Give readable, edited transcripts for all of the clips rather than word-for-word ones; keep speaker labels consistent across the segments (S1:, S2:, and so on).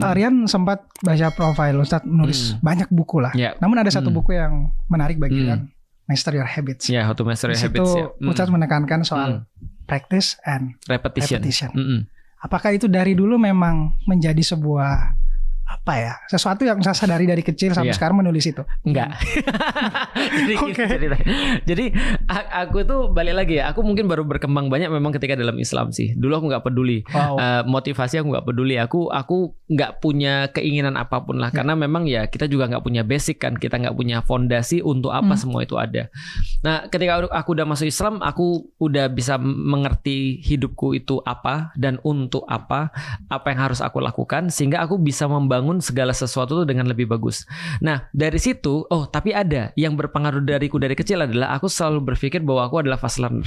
S1: Rian sempat baca profil Ustadz, menulis banyak buku lah. Namun ada satu buku yang menarik bagi Rian, Master Your Habits.
S2: How to Master Your Habits.
S1: Di situ Ustadz menekankan soal practice and repetition. Apakah itu dari dulu memang menjadi sebuah sesuatu yang saya sadari dari kecil sampai sekarang menulis itu?
S2: Enggak. Jadi aku tuh balik lagi ya. Aku mungkin baru berkembang banyak memang ketika dalam Islam sih. Dulu aku nggak peduli. Motivasi aku nggak peduli. Aku nggak punya keinginan apapun lah. Karena memang ya kita juga nggak punya basic kan. Kita nggak punya fondasi untuk apa semua itu ada. Nah ketika aku udah masuk Islam, aku udah bisa mengerti hidupku itu apa dan untuk apa yang harus aku lakukan, sehingga aku bisa membangun segala sesuatu dengan lebih bagus. Nah dari situ, tapi ada yang berpengaruh dariku dari kecil adalah aku selalu berpikir bahwa aku adalah fast learner.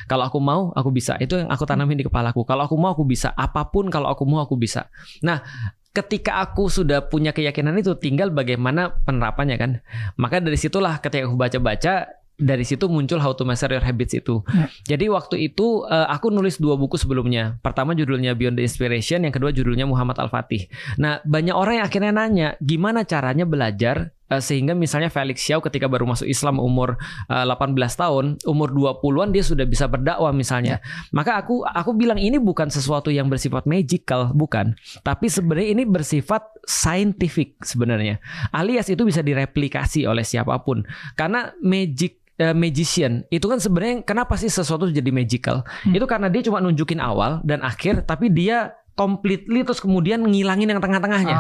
S2: Kalau aku mau, aku bisa. Itu yang aku tanamin di kepalaku. Kalau aku mau, aku bisa. Apapun kalau aku mau, aku bisa. Nah ketika aku sudah punya keyakinan itu, tinggal bagaimana penerapannya kan. Maka dari situlah ketika aku baca-baca, dari situ muncul How to Master Your Habits itu. Jadi waktu itu aku nulis 2 buku sebelumnya. Pertama judulnya Beyond the Inspiration, yang kedua judulnya Muhammad Al-Fatih. Nah banyak orang yang akhirnya nanya, gimana caranya belajar sehingga misalnya Felix Xiao ketika baru masuk Islam umur 18 tahun, umur 20-an dia sudah bisa berdakwah misalnya. Maka aku bilang ini bukan sesuatu yang bersifat magical, bukan. Tapi sebenarnya ini bersifat scientific sebenarnya. Alias itu bisa direplikasi oleh siapapun. Karena magician itu kan sebenarnya kenapa sih sesuatu jadi magical? Itu karena dia cuma nunjukin awal dan akhir, tapi dia completely terus kemudian ngilangin yang tengah-tengahnya.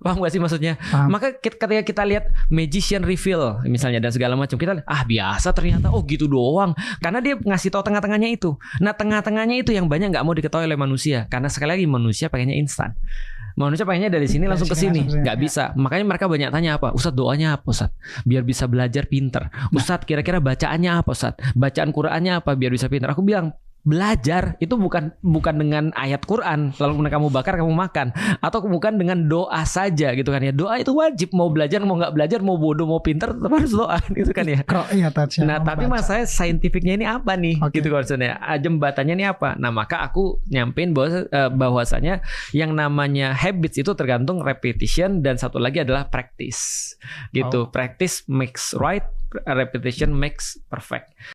S2: Paham gak sih maksudnya? Maka ketika kita lihat magician reveal misalnya dan segala macam, kita biasa ternyata gitu doang. Karena dia ngasih tahu tengah-tengahnya itu. Nah tengah-tengahnya itu yang banyak nggak mau diketahui oleh manusia. Karena sekali lagi manusia pengennya instan. Manusia pengennya dari sini langsung ke sini, nggak bisa. Makanya mereka banyak tanya apa, Ustadz doanya apa Ustadz? Biar bisa belajar pinter. Ustadz kira-kira bacaannya apa Ustadz? Bacaan Qurannya apa biar bisa pinter? Aku bilang belajar itu bukan dengan ayat Quran lalu kamu bakar kamu makan, atau bukan dengan doa saja gitu kan ya. Doa itu wajib, mau belajar mau nggak belajar, mau bodoh mau pinter tetap harus doa gitu kan ya. Nah tapi masalahnya scientificnya ini apa nih gitu maksudnya, jembatannya ini apa. Nah maka aku nyampein bahwasanya yang namanya habits itu tergantung repetition dan satu lagi adalah practice gitu. Practice makes right, repetition makes perfect.